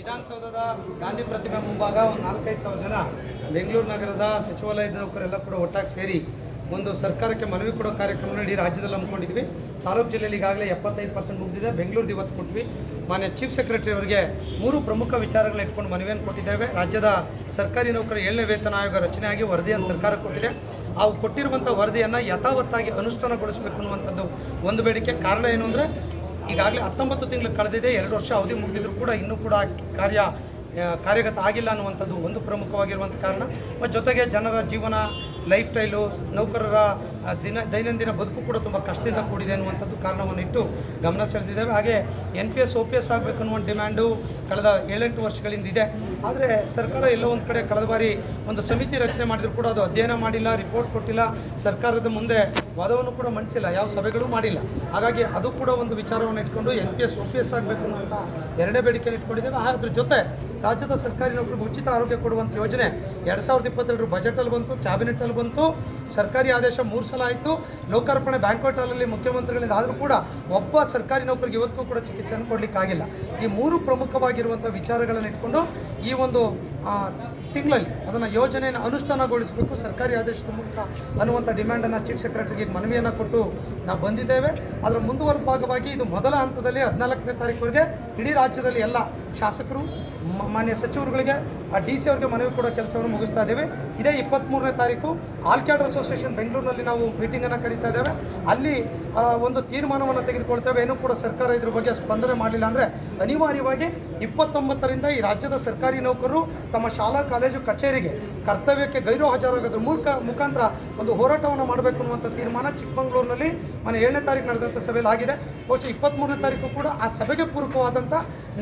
ವಿಧಾನಸೌಧದ ಗಾಂಧಿ ಪ್ರತಿಮೆ ಮುಂಭಾಗ ಒಂದು 4-5 ಸಾವಿರ ಜನ ಬೆಂಗಳೂರು ನಗರದ ಸಚಿವಾಲಯದ ನೌಕರೆಲ್ಲ ಕೂಡ ಒಟ್ಟಾಗಿ ಸೇರಿ ಒಂದು ಸರ್ಕಾರಕ್ಕೆ ಮನವಿ ಕೊಡೋ ಕಾರ್ಯಕ್ರಮನ ಇಡೀ ರಾಜ್ಯದಲ್ಲಿ ಹಮ್ಮಿಕೊಂಡಿದ್ವಿ. ತಾಲೂಕು ಜಿಲ್ಲೆಯಲ್ಲಿ ಈಗಾಗಲೇ 75% ಮುಗಿದಿದೆ. ಬೆಂಗಳೂರು ಇವತ್ತು ಕೊಟ್ವಿ. ಮಾನ್ಯ ಚೀಫ್ ಸೆಕ್ರೆಟರಿ ಅವರಿಗೆ 3 ಪ್ರಮುಖ ವಿಚಾರಗಳನ್ನ ಇಟ್ಕೊಂಡು ಮನವಿಯನ್ನು ಕೊಟ್ಟಿದ್ದೇವೆ. ರಾಜ್ಯದ ಸರ್ಕಾರಿ ನೌಕರ 7ನೇ ವೇತನ ಆಯೋಗ ರಚನೆಯಾಗಿ ವರದಿಯನ್ನು ಸರ್ಕಾರ ಕೊಟ್ಟಿದೆ. ಅವು ಕೊಟ್ಟಿರುವಂಥ ವರದಿಯನ್ನು ಯಥಾವತ್ತಾಗಿ ಅನುಷ್ಠಾನಗೊಳಿಸಬೇಕು ಅನ್ನುವಂಥದ್ದು ಒಂದು ಬೇಡಿಕೆ. ಕಾರಣ ಏನು ಅಂದರೆ ಈಗಾಗಲೇ 19 ತಿಂಗಳು ಕಳೆದಿದೆ, 2 ವರ್ಷ ಅವಧಿ ಮುಗಿದಿದ್ರು ಕೂಡ ಇನ್ನೂ ಕೂಡ ಕಾರ್ಯಗತ ಆಗಿಲ್ಲ ಅನ್ನುವಂಥದ್ದು ಒಂದು ಪ್ರಮುಖವಾಗಿರುವಂಥ ಕಾರಣ. ಮತ್ತು ಜೊತೆಗೆ ಜನರ ಜೀವನ, ಲೈಫ್ ಸ್ಟೈಲು, ನೌಕರರ ದೈನಂದಿನ ಬದುಕು ಕೂಡ ತುಂಬ ಕಷ್ಟದಿಂದ ಕೂಡಿದೆ ಅನ್ನುವಂಥದ್ದು ಕಾರಣವನ್ನು ಇಟ್ಟು ಗಮನ ಸೆಳೆದಿದ್ದೇವೆ. ಹಾಗೆ NPS OPS ಆಗಬೇಕು ಅನ್ನುವ ಡಿಮ್ಯಾಂಡು ಕಳೆದ 7-8 ವರ್ಷಗಳಿಂದ ಇದೆ. ಆದರೆ ಸರ್ಕಾರ ಎಲ್ಲೋ ಒಂದು ಕಡೆ ಕಳೆದ ಬಾರಿ ಒಂದು ಸಮಿತಿ ರಚನೆ ಮಾಡಿದ್ರು ಕೂಡ ಅದು ಅಧ್ಯಯನ ಮಾಡಿಲ್ಲ, ರಿಪೋರ್ಟ್ ಕೊಟ್ಟಿಲ್ಲ, ಸರ್ಕಾರದ ಮುಂದೆ ವಾದವನ್ನು ಕೂಡ ಮಂಡಿಸಿಲ್ಲ, ಯಾವ ಸಭೆಗಳೂ ಮಾಡಿಲ್ಲ. ಹಾಗಾಗಿ ಅದು ಕೂಡ ಒಂದು ವಿಚಾರವನ್ನು ಇಟ್ಕೊಂಡು NPS OPS ಆಗಬೇಕು ಅನ್ನುವಂಥ 2ನೇ ಬೇಡಿಕೆಯನ್ನು ಇಟ್ಕೊಂಡಿದ್ದೇವೆ. ಅದ್ರ ಜೊತೆ ರಾಜ್ಯದ ಸರ್ಕಾರಿ ನೌಕರಿಗೆ ಉಚಿತ ಆರೋಗ್ಯ ಕೊಡುವಂಥ ಯೋಜನೆ 2022 ಬಜೆಟಲ್ಲಿ ಬಂತು, ಕ್ಯಾಬಿನೆಟಲ್ಲಿ ಬಂತು, ಸರ್ಕಾರಿ ಆದೇಶ 3 ಸಲ ಆಯಿತು, ಲೋಕಾರ್ಪಣೆ ಬ್ಯಾಂಕ್ವೆಟ್ ಹಾಲಲ್ಲಿ ಮುಖ್ಯಮಂತ್ರಿಗಳಿಂದ ಆದರೂ ಕೂಡ ಒಬ್ಬ ಸರ್ಕಾರಿ ನೌಕರಿಗೆ ಇವತ್ತಿಗೂ ಕೂಡ ಚಿಕಿತ್ಸೆಯನ್ನು ಕೊಡಲಿಕ್ಕಾಗಿಲ್ಲ. ಈ 3 ಪ್ರಮುಖವಾಗಿರುವಂಥ ವಿಚಾರಗಳನ್ನು ಇಟ್ಕೊಂಡು ಈ ಒಂದು ತಿಂಗಳಲ್ಲಿ ಅದನ್ನು ಯೋಜನೆಯನ್ನು ಅನುಷ್ಠಾನಗೊಳಿಸಬೇಕು ಸರ್ಕಾರಿ ಆದೇಶದ ಮೂಲಕ ಅನ್ನುವಂಥ ಡಿಮ್ಯಾಂಡನ್ನು ಚೀಫ್ ಸೆಕ್ರೆಟರಿಗೆ ಮನವಿಯನ್ನು ಕೊಟ್ಟು ನಾವು ಬಂದಿದ್ದೇವೆ. ಅದರ ಮುಂದುವರೆದ ಭಾಗವಾಗಿ ಇದು ಮೊದಲ ಹಂತದಲ್ಲಿ 14ನೇ ತಾರೀಕುವರೆಗೆ ಇಡೀ ರಾಜ್ಯದಲ್ಲಿ ಎಲ್ಲ ಶಾಸಕರು, ಮಾನ್ಯ ಸಚಿವರುಗಳಿಗೆ, DC ಅವರಿಗೆ ಮನವಿ ಕೊಡೋ ಕೆಲಸವನ್ನು ಮುಗಿಸ್ತಾ ಇದ್ದೇವೆ. ಇದೇ 23ನೇ ತಾರೀಕು ಆಲ್ ಕ್ಯಾಡರ್ ಅಸೋಸಿಯೇಷನ್ ಬೆಂಗಳೂರಿನಲ್ಲಿ ನಾವು ಮೀಟಿಂಗನ್ನು ಕರೀತಾ ಇದ್ದೇವೆ. ಅಲ್ಲಿ ಒಂದು ತೀರ್ಮಾನವನ್ನು ತೆಗೆದುಕೊಳ್ತೇವೆ. ಏನೂ ಕೂಡ ಸರ್ಕಾರ ಇದ್ರ ಬಗ್ಗೆ ಸ್ಪಂದನೆ ಮಾಡಲಿಲ್ಲ ಅಂದರೆ ಅನಿವಾರ್ಯವಾಗಿ 29ರಿಂದ ಈ ರಾಜ್ಯದ ಸರ್ಕಾರಿ ನೌಕರರು ತಮ್ಮ ಶಾಲಾ ಕಾಲೇಜು ಕಚೇರಿಗೆ ಕರ್ತವ್ಯಕ್ಕೆ ಗೈರು ಹಾಜರಾಗೋದ್ರ ಮುಖಾಂತರ ಒಂದು ಹೋರಾಟವನ್ನು ಮಾಡಬೇಕು ಅನ್ನುವಂಥ ತೀರ್ಮಾನ ಚಿಕ್ಕಮಗಳೂರಿನಲ್ಲಿ ಮೊನ್ನೆ 7ನೇ ತಾರೀಕು ನಡೆದಂಥ ಸಭೆಯಲ್ಲಿ ಆಗಿದೆ. ಬಹುಶಃ 23ನೇ ತಾರೀಕು ಕೂಡ ಆ ಸಭೆಗೆ ಪೂರಕವಾದಂಥ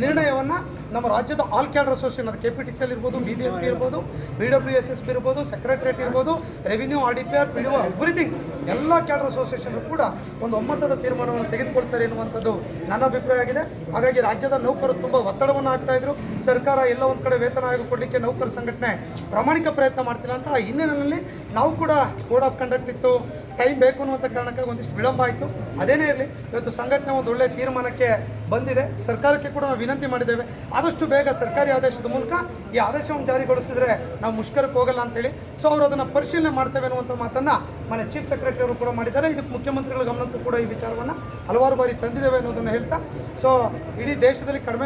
ನಿರ್ಣಯವನ್ನು ನಮ್ಮ ರಾಜ್ಯದ ಆಲ್ ಕ್ಯಾಡರ್ ಅಸೋಸಿಯೇಷನ್, ಅದು KPTCL ಇರ್ಬೋದು, BBMP ಇರ್ಬೋದು, BWSSB ಇರ್ಬೋದು, ಸೆಕ್ರೆಟರೇಟ್ ಇರ್ಬೋದು, ರೆವಿನ್ಯೂ, RDPR, PDO, ಎವ್ರಿಥಿಂಗ್ ಎಲ್ಲ ಕ್ಯಾಡರ್ ಅಸೋಸಿಯೇಷನ್ ಕೂಡ ಒಂದು ಒಮ್ಮತದ ತೀರ್ಮಾನವನ್ನು ತೆಗೆದುಕೊಳ್ತಾರೆ ಎನ್ನುವಂಥದ್ದು ನನ್ನ ಅಭಿಪ್ರಾಯ ಆಗಿದೆ. ಹಾಗಾಗಿ ರಾಜ್ಯದ ನೌಕರರು ತುಂಬ ಒತ್ತಡವನ್ನು ಹಾಕ್ತಾಯಿದ್ರು. ಸರ್ಕಾರ ಎಲ್ಲ ಒಂದು ಕಡೆ ವೇತನ ಆಯೋಗ ಕೊಡಲಿಕ್ಕೆ ನೌಕರ ಸಂಘಟನೆ ಪ್ರಾಮಾಣಿಕ ಪ್ರಯತ್ನ ಮಾಡ್ತಿಲ್ಲ ಅಂತ ಹಿನ್ನೆಲೆಯಲ್ಲಿ ನಾವು ಕೂಡ ಕೋಡ್ ಆಫ್ ಕಂಡಕ್ಟ್ ಇತ್ತು, ಟೈಮ್ ಬೇಕು ಅನ್ನುವಂಥ ಕಾರಣಕ್ಕಾಗಿ ಒಂದಿಷ್ಟು ವಿಳಂಬ ಆಯಿತು. ಅದೇನೇ ಇರಲಿ, ಇವತ್ತು ಸಂಘಟನೆ ಒಂದು ಒಳ್ಳೆಯ ತೀರ್ಮಾನಕ್ಕೆ ಬಂದಿದೆ. ಸರ್ಕಾರಕ್ಕೆ ಕೂಡ ನಾವು ವಿನಂತಿ ಮಾಡಿದ್ದೇವೆ, ಆದಷ್ಟು ಬೇಗ ಸರ್ಕಾರಿ ಆದೇಶದ ಮೂಲಕ ಈ ಆದೇಶವನ್ನು ಜಾರಿಗೊಳಿಸಿದರೆ ನಾವು ಮುಷ್ಕರಕ್ಕೆ ಹೋಗಲ್ಲ ಅಂತೇಳಿ. ಸೊ ಅವರು ಅದನ್ನು ಪರಿಶೀಲನೆ ಮಾಡ್ತೇವೆ ಅನ್ನುವಂಥ ಮಾತನ್ನು ಮನೆ ಚೀಫ್ ಸೆಕ್ರೆಟರಿ ಅವರು ಕೂಡ ಮಾಡಿದ್ದಾರೆ. ಇದಕ್ಕೆ ಮುಖ್ಯಮಂತ್ರಿಗಳ ಗಮನಕ್ಕೂ ಕೂಡ ಈ ವಿಚಾರವನ್ನು ಹಲವಾರು ಬಾರಿ ತಂದಿದ್ದೇವೆ ಅನ್ನೋದನ್ನು ಹೇಳ್ತಾ, ಸೊ ಇಡೀ ದೇಶದಲ್ಲಿ ಕಡಿಮೆ